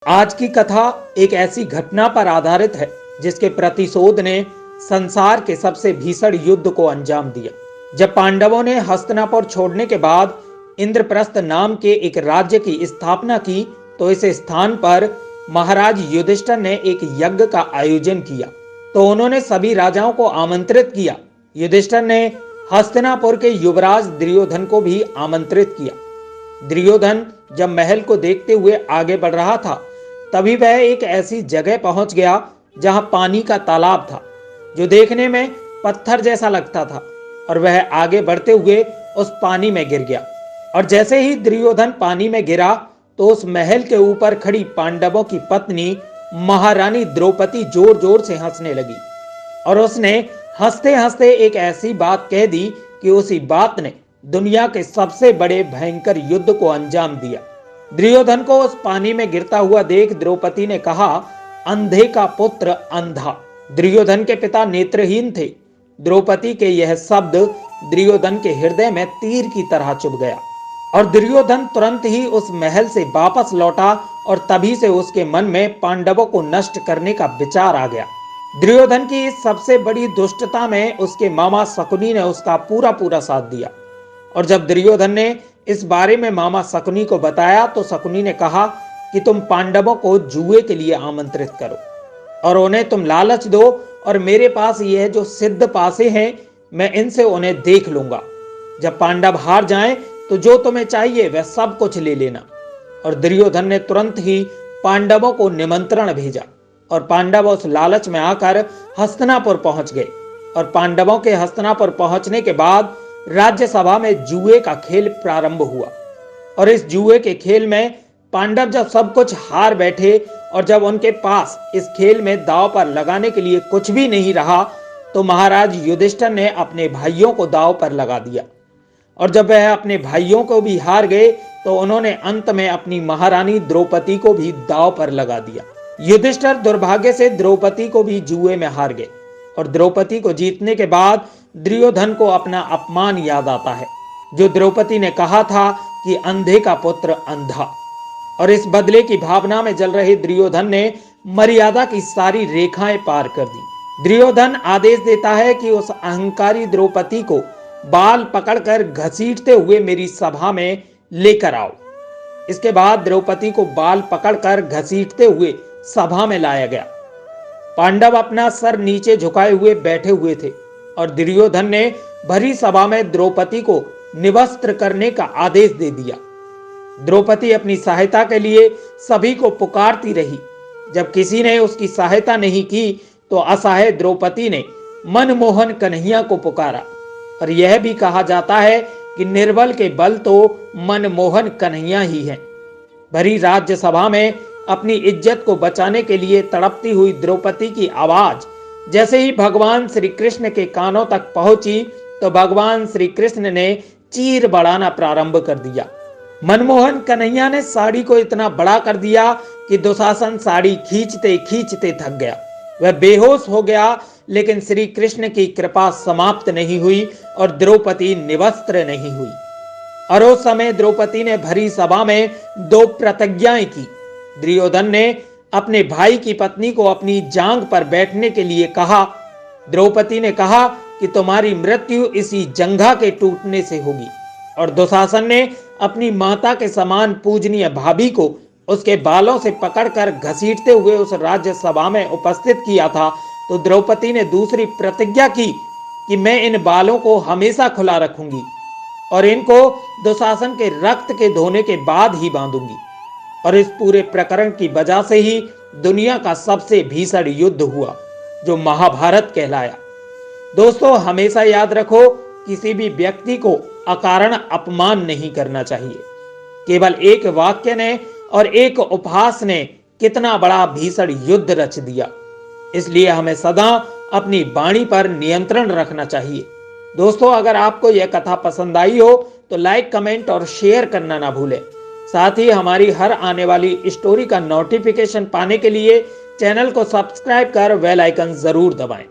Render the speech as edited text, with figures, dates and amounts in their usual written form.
आज की कथा एक ऐसी घटना पर आधारित है जिसके प्रतिशोध ने संसार के सबसे भीषण युद्ध को अंजाम दिया। जब पांडवों ने हस्तिनापुर छोड़ने के बाद इंद्रप्रस्थ नाम के एक राज्य की स्थापना की तो इस स्थान पर महाराज युधिष्ठिर ने एक यज्ञ का आयोजन किया। तो उन्होंने सभी राजाओं को आमंत्रित किया। युधिष्ठिर ने हस्तिनापुर के युवराज दुर्योधन को भी आमंत्रित किया। दुर्योधन जब महल को देखते हुए आगे बढ़ रहा था तभी वह एक ऐसी जगह पहुंच गया जहां पानी का तालाब था जो देखने में पत्थर जैसा लगता था, और वह आगे बढ़ते हुए उस पानी में गिर गया। और जैसे ही दुर्योधन पानी में गिरा तो उस महल के ऊपर खड़ी पांडवों की पत्नी महारानी द्रौपदी जोर जोर से हंसने लगी, और उसने हंसते हंसते एक ऐसी बात कह दी कि उसी बात ने दुनिया के सबसे बड़े भयंकर युद्ध को अंजाम दिया। दुर्योधन को उस पानी में गिरता हुआ देख द्रौपदी ने कहा, अंधे का पुत्र अंधा। दुर्योधन के पिता नेत्रहीन थे। द्रौपदी के यह शब्द दुर्योधन के हृदय में तीर की तरह चुभ गया, और दुर्योधन तुरंत ही उस महल से वापस लौटा, और तभी से उसके मन में पांडवों को नष्ट करने का विचार आ गया। दुर्योधन की इस सबसे बड़ी दुष्टता में उसके मामा शकुनी ने उसका पूरा साथ दिया। और जब दुर्योधन ने इस बारे में मामा शकुनी को बताया तो शकुनी ने कहा कि तुम पांडवों को जुए के लिए आमंत्रित करो और उन्हें तुम लालच दो, और मेरे पास यह जो सिद्ध पासे हैं मैं इनसे उन्हें देख लूंगा। जब पांडव हार जाएं तो जो तुम्हें चाहिए वह सब कुछ ले लेना। और दुर्योधन ने तुरंत ही पांडवों को निमंत्रण भेजा, और पांडव उस लालच में आकर हस्तिनापुर पहुंच गए। और पांडवों के हस्तिनापुर पहुंचने के बाद राज्यसभा में जुए का खेल प्रारंभ हुआ, और इस जुए के खेल में पांडव जब सब कुछ हार बैठे और जब उनके पास इस खेल में दांव पर लगाने के लिए कुछ भी नहीं रहा तो महाराज युधिष्ठिर ने अपने भाइयों को दांव पर लगा दिया। और जब वह अपने भाइयों को भी हार गए तो उन्होंने अंत में अपनी महारानी द्रौपदी को भी दांव पर लगा दिया। युधिष्ठिर दुर्भाग्य से द्रौपदी को भी जुए में हार गए, और द्रौपदी को जीतने के बाद दुर्योधन को अपना अपमान याद आता है जो द्रौपदी ने कहा था कि अंधे का पुत्र अंधा। और इस बदले की भावना में जल रहे दुर्योधन ने मर्यादा की सारी रेखाएं पार कर दी। दुर्योधन आदेश देता है कि उस अहंकारी द्रौपदी को बाल पकड़कर घसीटते हुए मेरी सभा में लेकर आओ। इसके बाद द्रौपदी को बाल पकड़कर घसीटते हुए सभा में लाया गया। पांडव अपना सर नीचे झुकाए हुए बैठे हुए थे, और दुर्योधन ने भरी सभा में द्रौपदी को निवस्त्र करने का आदेश दे दिया। द्रौपदी अपनी सहायता के लिए सभी को पुकारती रही। जब किसी ने उसकी सहायता नहीं की तो असहाय द्रौपदी ने मनमोहन कन्हैया को पुकारा, और यह भी कहा जाता है कि निर्बल के बल तो मनमोहन कन्हैया ही हैं। भरी राज्यसभा में अपनी इज्जत को बचाने के लिए तड़पती हुई द्रौपदी की आवाज जैसे ही भगवान श्री कृष्ण के कानों तक पहुंची तो भगवान श्री कृष्ण ने चीर बढ़ाना प्रारंभ कर दिया। मनमोहन कन्हैया ने साड़ी को इतना बड़ा कर दिया कि दुशासन साड़ी खींचते खींचते थक गया। वह बेहोश हो गया, लेकिन श्री कृष्ण की कृपा समाप्त नहीं हुई और द्रौपदी निवस्त्र नहीं हुई। और उस समय द्रौपदी ने भरी सभा में दो प्रतिज्ञाएं की। दुर्योधन ने अपने भाई की पत्नी को अपनी जांग पर बैठने के लिए कहा। द्रौपदी ने कहा कि तुम्हारी मृत्यु इसी जंघा के टूटने से होगी। और दुशासन ने अपनी माता के समान पूजनीय भाभी को उसके बालों से पकड़कर घसीटते हुए उस राज्यसभा में उपस्थित किया था। तो द्रौपदी ने दूसरी प्रतिज्ञा की कि मैं इन बालों को हमेशा खुला रखूंगी और इनको दुशासन के रक्त के धोने के बाद ही बांधूंगी। और इस पूरे प्रकरण की वजह से ही दुनिया का सबसे भीषण युद्ध हुआ जो महाभारत कहलाया। दोस्तों, हमेशा याद रखो, किसी भी व्यक्ति को अकारण अपमान नहीं करना चाहिए। केवल एक वाक्य ने और एक उपहास ने कितना बड़ा भीषण युद्ध रच दिया। इसलिए हमें सदा अपनी वाणी पर नियंत्रण रखना चाहिए। दोस्तों, अगर आपको यह कथा पसंद आई हो तो लाइक, कमेंट और शेयर करना ना भूलें। साथ ही हमारी हर आने वाली स्टोरी का नोटिफिकेशन पाने के लिए चैनल को सब्सक्राइब कर बेल आइकन जरूर दबाएं।